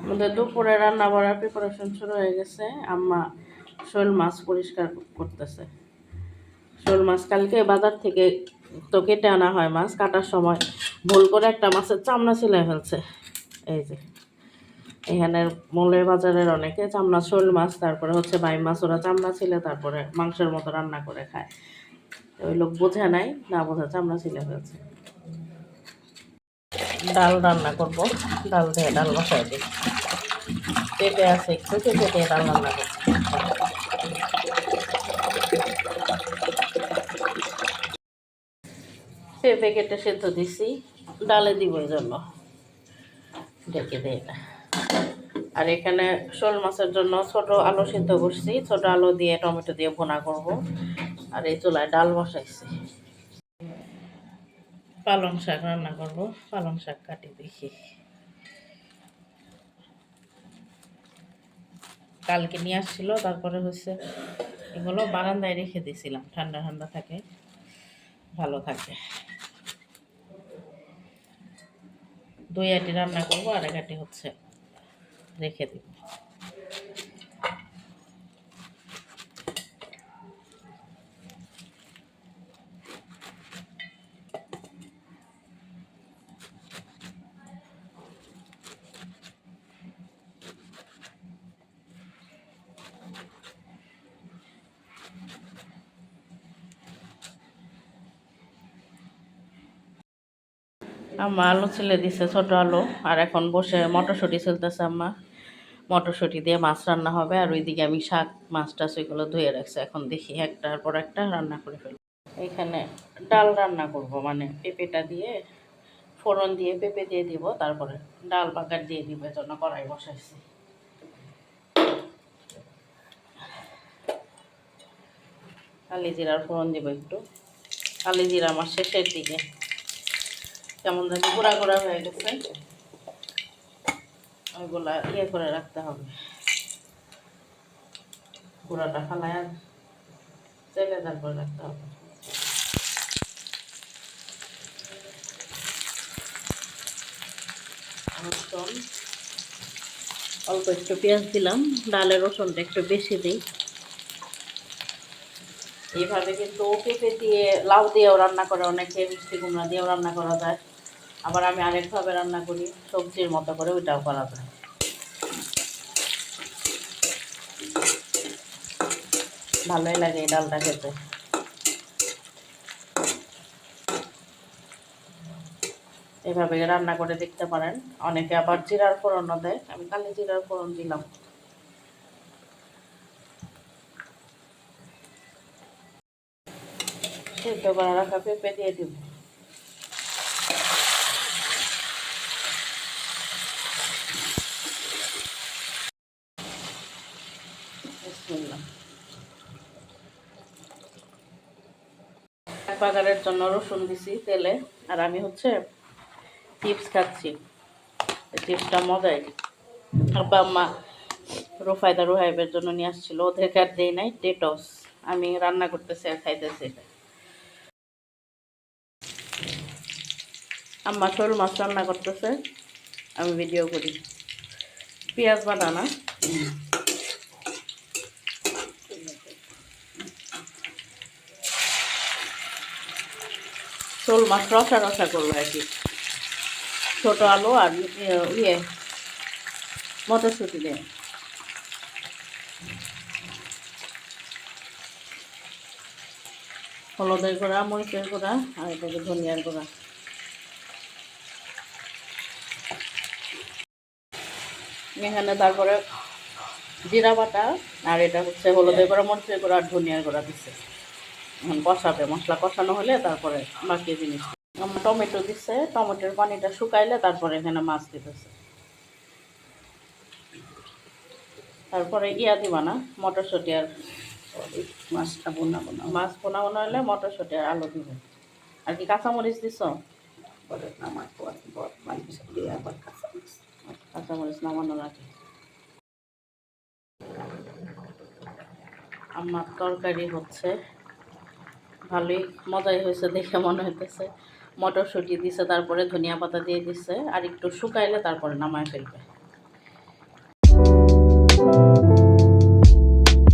আমাদের দুপুরে রান্না বাড়ার প্রিপারেশন শুরু হয়ে গেছে। আম্মা শোল মাছ পরিষ্কার করতেছে। শোল মাছ কালকে বাজার থেকে তো কেটে আনা হয়, মাছ কাটার সময় ভুল করে একটা মাছের চামড়া ছিলে ফেলছে। এই যে এখানে মৌলের বাজারের অনেকে চামড়া শোল মাছ, তারপরে হচ্ছে বাইম মাছ, ওরা চামড়া ছিলে তারপরে মাংসের মতো রান্না করে খায়। ওই লোক বোঝে নাই, না বোঝা চামড়া ছিলে ফেলছে। ডাল রান্না করব, ডাল দিয়ে ডাল বসাই দিই। পেঁপে আছে একটু, পেঁপে দিয়ে ডাল রান্না করব। পেঁপে কেটে সেদ্ধ দিছি, ডালে দিব এই জন্য ঢেকে দিয়ে। আর এখানে শোল মাছের জন্য ছোট আলু সিদ্ধ করছি, ছোট আলু দিয়ে টমেটো দিয়ে ভুনা করব। আর এই চুলায় ডাল বসাইছি। পালং শাক রান্না করব, পালং শাক কাটি দেখি। কালকে নিয়ে আসছিল, তারপরে হচ্ছে এগুলো বারান্দায় রেখে দিয়েছিলাম, ঠান্ডা ঠান্ডা থাকে, ভালো থাকে। 2 আটি রান্না করবো, আর 1 আটি হচ্ছে রেখে দিব। আম্মা আলু ছিলে দিছে, ছোট আলু। আর এখন বসে মটরশুঁটি ছিলতেছে আম্মা। মটরশুঁটি দিয়ে মাছ রান্না হবে। আর ওইদিকে আমি শাক মাছ টাছ ওইগুলো ধুয়ে রাখছি। এখন দেখি একটার পর একটা রান্না করে ফেলব। এখানে ডাল রান্না করব, মানে পেঁপেটা দিয়ে ফোড়ন দিয়ে পেঁপে দিয়ে দিব, তারপরে ডাল বাগার দিয়ে দিব, এজন্য কড়াই বসাইছি। কালি জিরার ফোড়ন দিব একটু। কালি জিরা আমার শেষের দিকে কেমন জানি গুঁড়া গুঁড়া হয়ে গেছে, ওইগুলা করে রাখতে হবে। গুঁড়াটা ফালায় আর চেলে তারপরে রাখতে হবে। রসুন অল্প একটু পেঁয়াজ দিলাম, ডালের রসুনটা একটু বেশি দিই। এইভাবে কিন্তু পেঁপে দিয়ে লাউ দিয়েও রান্না করে অনেকে, মিষ্টি কুমড়া দিয়েও রান্না করা যায়। আবার আমি আরেকভাবে রান্না করি, সবজির মতো করে, ওইটাও করা যায়। ভালোই লাগে এই ডালটা খেতে। এভাবে রান্না করে দেখতে পারেন। অনেকে আবার জিরার ফোড়নও দেয়, আমি কালি জিরার ফোড়ন দিলাম। সিদ্ধ করে রাখা পেঁপে দিয়ে দিব। বাগারের জন্য রসুন দিছি তেলে। আর আমি হচ্ছে চিপস খাচ্ছি, চিপসটা মজাই। আব্বা আম্মা রুফায়দা রুহাইবের জন্য নিয়ে আসছিল, ওদেরকে আর দেই নাই। টেটস আমি রান্না করতেছি আর খাইতেছি। আম্মা শোল মাছ রান্না করতেছে, আমি ভিডিও করি। পেঁয়াজ বাটা না, শোল মাছ রসা রসা করবো আর কি। ছোট আলু আর মটরশুঁটি দিয়ে। হলুদের গুঁড়া, মরিচের গুঁড়া, আর এটাকে ধনিয়ার গুঁড়া। এখানে তারপরে জিরা বাটা, আর এটা হচ্ছে হলুদের গুঁড়া, মরিচের গুঁড়া আর ধনিয়ার গুঁড়া দিচ্ছে। এখন কষাবে, মশলা কষানো হলে তারপরে বাকি জিনিস। টমেটো দিচ্ছে, টমেটোর পানিটা শুকাইলে তারপরে এখানে মাছ দিতেছে। তারপরে দিবা না, মটরশুঁটি আর মাছটা মাছ বোনা হলে মটরশুঁটি আর আলু দিব। আর কি কাঁচামরিচ দিছ? কাঁচামরিচ নামানোর আগে। আমার তরকারি হচ্ছে ভালোই, মজাই হয়েছে দেখে মনে হইতেছে। মটরশুঁটি দিছে, তারপরে ধনিয়া পাতা দিয়ে দিছে, আর একটু শুকাইলে তারপরে নামায় ফেলবে।